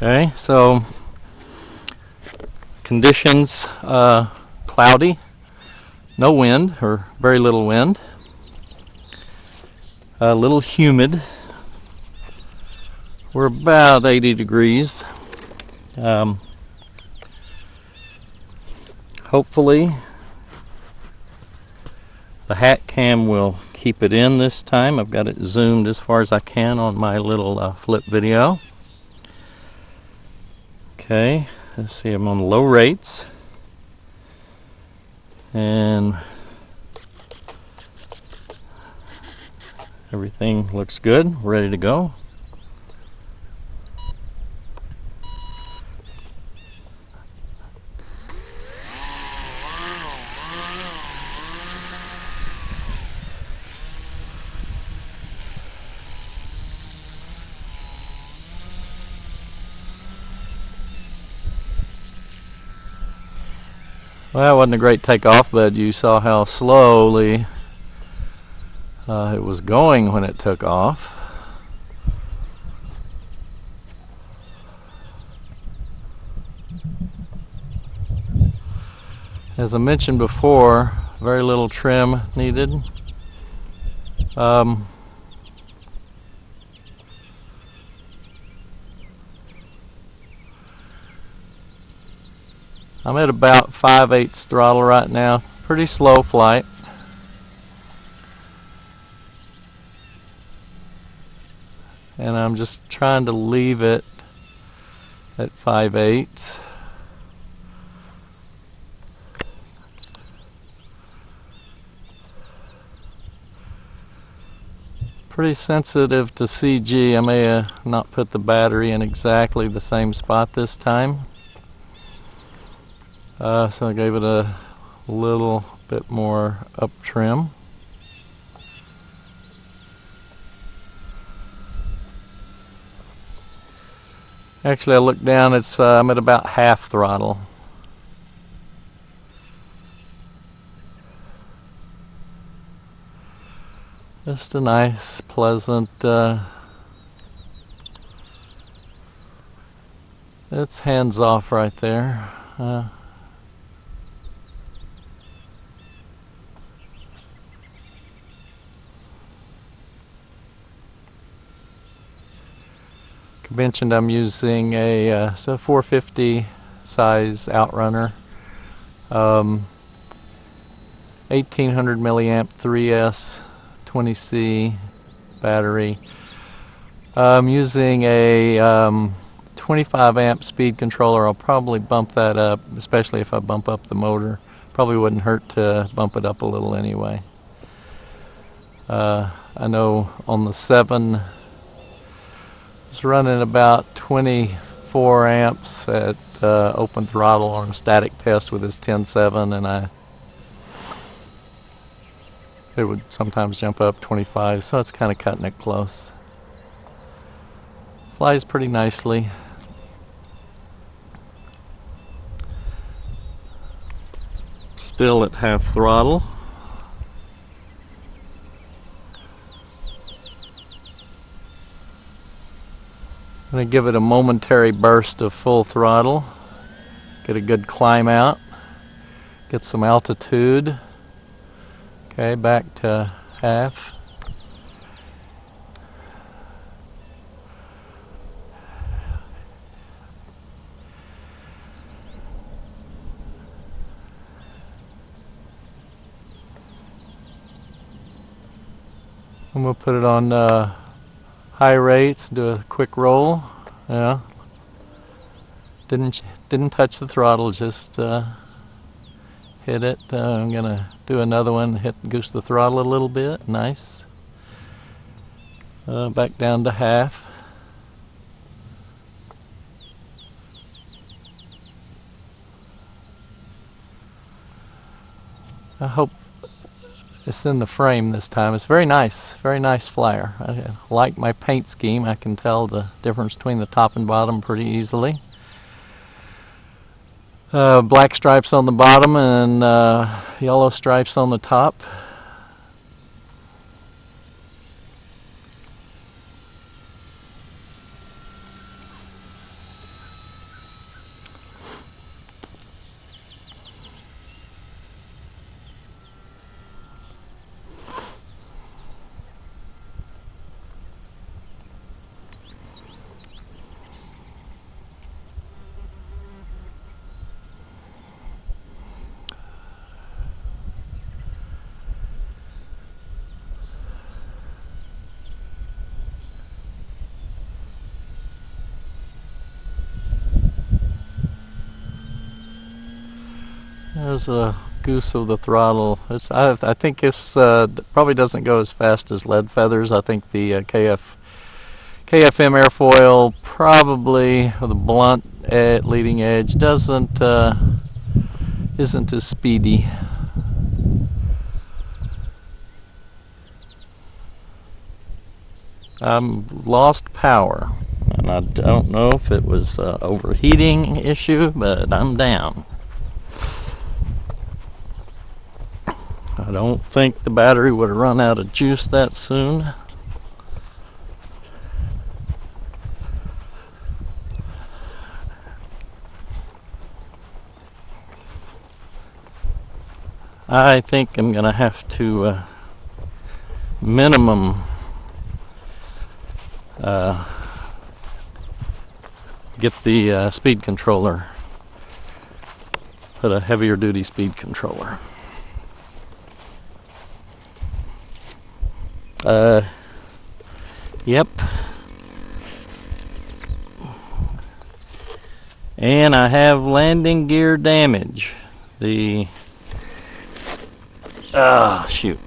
Okay, so conditions cloudy, no wind or very little wind, a little humid. We're about 80 degrees. Hopefully the hatcam will keep it in this time. I've got it zoomed as far as I can on my little flip video. Okay, let's see, I'm on low rates, and everything looks good, ready to go. Well, it wasn't a great takeoff, but you saw how slowly it was going when it took off. As I mentioned before, very little trim needed. I'm at about 5/8 throttle right now. Pretty slow flight. And I'm just trying to leave it at 5/8. Pretty sensitive to CG. I may not put the battery in exactly the same spot this time. So I gave it a little bit more up trim. Actually, I looked down, I'm at about half throttle. Just a nice, pleasant, it's hands off right there. Mentioned I'm using a 450 size outrunner, 1800 milliamp 3S 20C battery. I'm using a 25 amp speed controller. I'll probably bump that up, especially if I bump up the motor. Probably wouldn't hurt to bump it up a little anyway. I know on the 7 it's running about 24 amps at open throttle on a static test with this 10.7, and it would sometimes jump up 25, so it's kind of cutting it close. Flies pretty nicely. Still at half throttle. I'm going to give it a momentary burst of full throttle, get a good climb out, get some altitude. Okay, back to half. I'm going to put it on high rates, do a quick roll. Yeah, didn't touch the throttle, just hit it. I'm gonna do another one, goose the throttle a little bit. Nice. Back down to half. I hope it's in the frame this time. It's very nice flyer. I like my paint scheme. I can tell the difference between the top and bottom pretty easily. Black stripes on the bottom and yellow stripes on the top. There's a goose of the throttle. I think it's probably doesn't go as fast as lead feathers. I think the KFM airfoil probably with a blunt leading edge isn't as speedy. Lost power, and I don't know if it was an overheating issue, but I'm down. I don't think the battery would have run out of juice that soon. I think I'm gonna have to minimum get the speed controller, put a heavier duty speed controller. Yep. And I have landing gear damage. Shoot.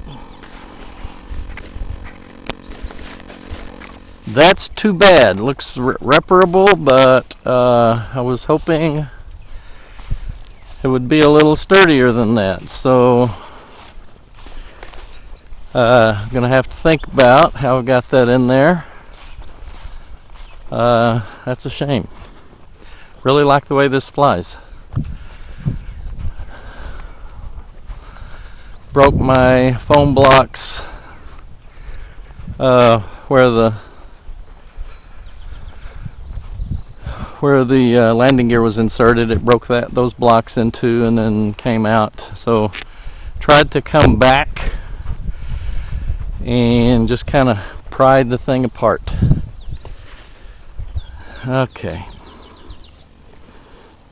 That's too bad. Looks reparable, but I was hoping it would be a little sturdier than that. So I'm gonna have to think about how I got that in there. That's a shame. Really like the way this flies. Broke my foam blocks where the landing gear was inserted. It broke those blocks in two and then came out. So tried to come back and just kind of pried the thing apart. Okay.